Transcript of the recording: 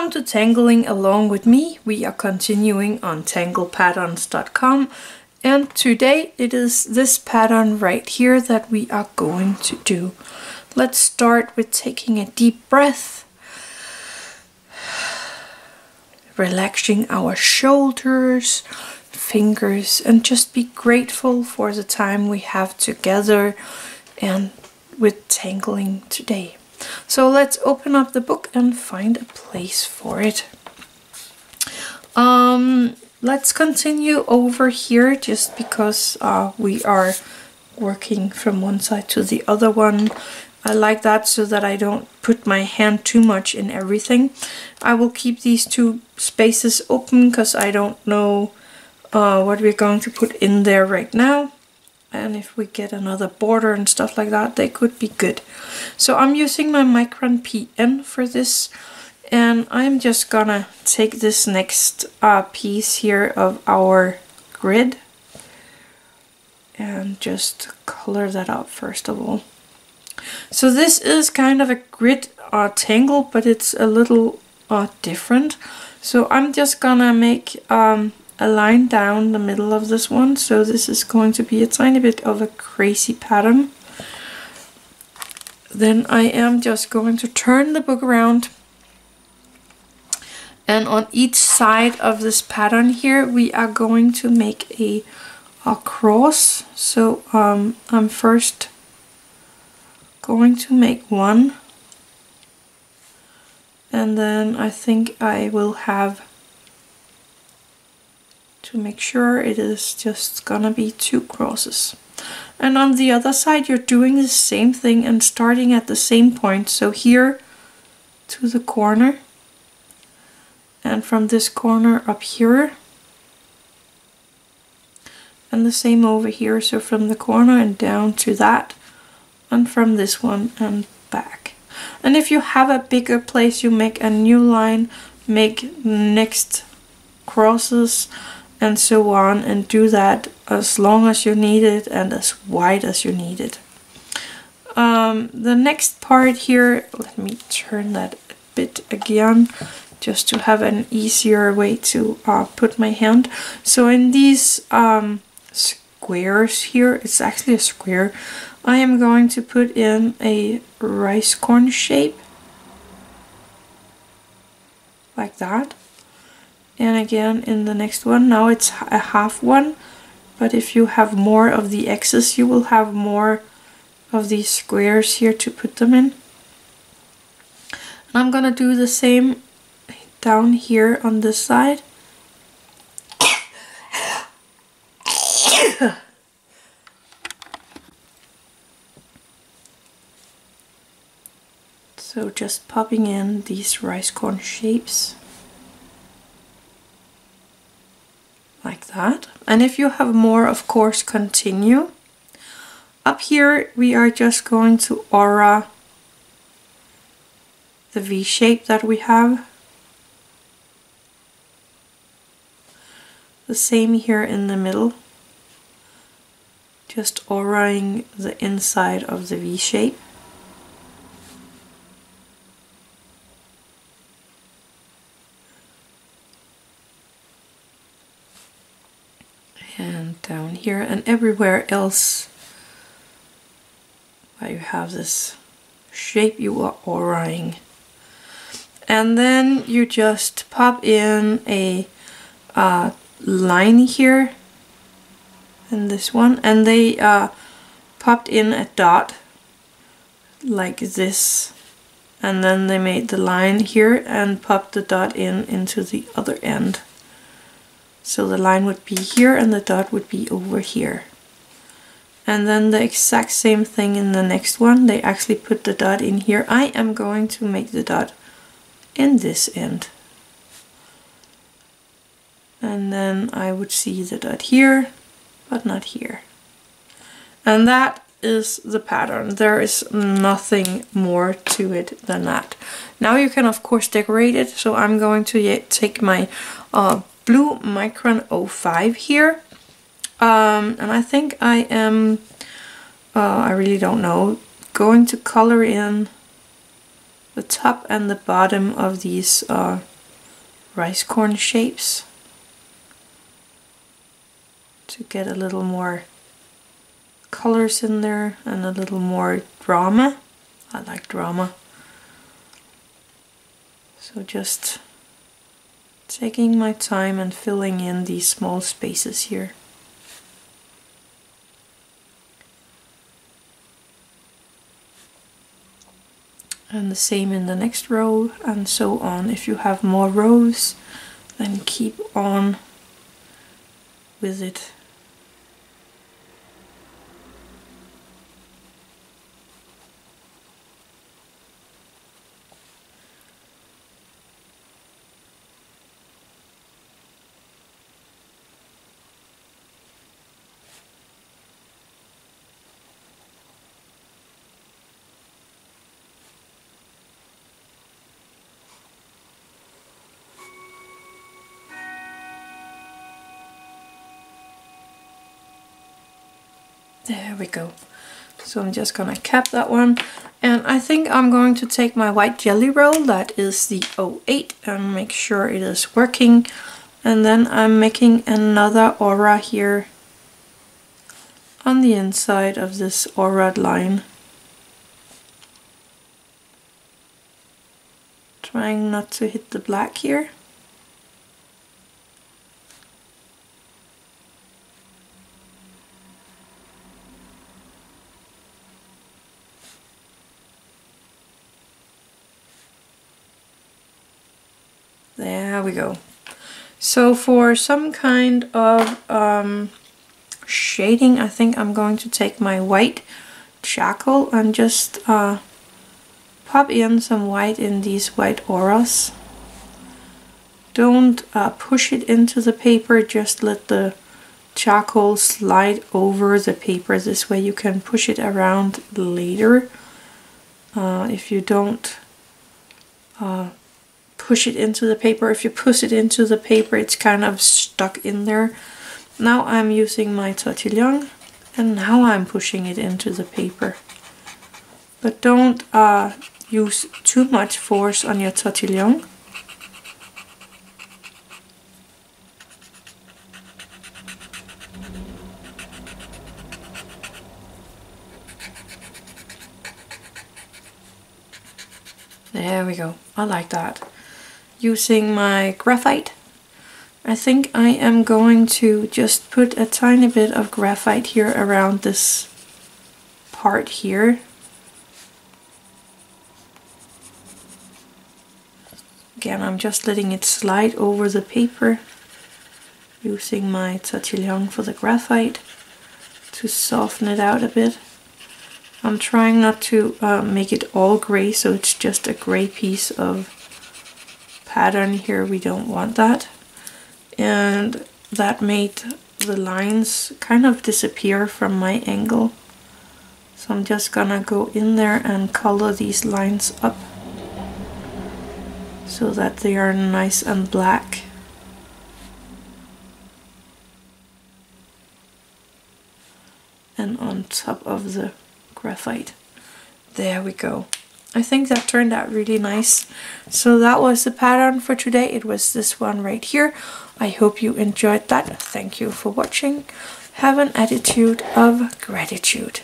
Welcome to Tangling Along with me. We are continuing on tanglepatterns.com, and today it is this pattern right here that we are going to do. Let's start with taking a deep breath, relaxing our shoulders, fingers, and just be grateful for the time we have together and with tangling today. So let's open up the book and find a place for it. Let's continue over here just because we are working from one side to the other one. I like that so that I don't put my hand too much in everything. I will keep these two spaces open because I don't know what we're going to put in there right now. And if we get another border and stuff like that, they could be good. So I'm using my Micron PN for this, and I'm just gonna take this next piece here of our grid and just color that up first of all. So this is kind of a grid tangle, but it's a little different. So I'm just gonna make a line down the middle of this one. So this is going to be a tiny bit of a crazy pattern. Then I am just going to turn the book around, and on each side of this pattern here we are going to make a cross. So I'm first going to make one, and then I think I will have to make sure it is just gonna be two crosses. And on the other side you're doing the same thing and starting at the same point. So here to the corner, and from this corner up here, and the same over here. So from the corner and down to that, and from this one and back. And if you have a bigger place, you make a new line, make next crosses and so on, and do that as long as you need it and as wide as you need it. The next part here, let me turn that a bit again just to have an easier way to put my hand. So in these squares here, it's actually a square, I am going to put in a rice corn shape like that. And again in the next one, now it's a half one, but if you have more of the X's, you will have more of these squares here to put them in. And I'm gonna do the same down here on this side. So just popping in these rice corn shapes. Like that. And if you have more, of course, continue. Up here we are just going to aura the V shape that we have. The same here in the middle. Just auraing the inside of the V shape. And down here and everywhere else where you have this shape, you are auraing. And then you just pop in a line here and this one, and they popped in a dot like this, and then they made the line here and popped the dot into the other end. So the line would be here and the dot would be over here. And then the exact same thing in the next one. They actually put the dot in here. I am going to make the dot in this end. And then I would see the dot here, but not here. And that is the pattern. There is nothing more to it than that. Now you can of course decorate it. So I'm going to take my blue Micron 05 here, and I think I am, I really don't know, going to color in the top and the bottom of these rice corn shapes to get a little more colors in there and a little more drama. I like drama. So just taking my time and filling in these small spaces here. And the same in the next row, and so on. If you have more rows, then keep on with it. There we go. So I'm just gonna cap that one, and I think I'm going to take my white jelly roll, that is the 08, and make sure it is working. And then I'm making another aura here on the inside of this aura line. Trying not to hit the black here. There we go. So for some kind of shading, I think I'm going to take my white charcoal and just pop in some white in these white auras. Don't push it into the paper, just let the charcoal slide over the paper. This way you can push it around later. If you don't push it into the paper, if you push it into the paper, it's kind of stuck in there. Now I'm using my Tortillion, and now I'm pushing it into the paper. But don't use too much force on your Tortillion. There we go. I like that. Using my graphite, I think I am going to just put a tiny bit of graphite here around this part here. Again, I'm just letting it slide over the paper, using my Tortillion for the graphite to soften it out a bit. I'm trying not to make it all gray, so it's just a gray piece of pattern here. We don't want that. And that made the lines kind of disappear from my angle. So I'm just gonna go in there and color these lines up so that they are nice and black. And on top of the graphite. There we go. I think that turned out really nice. So that was the pattern for today. It was this one right here. I hope you enjoyed that. Thank you for watching. Have an attitude of gratitude.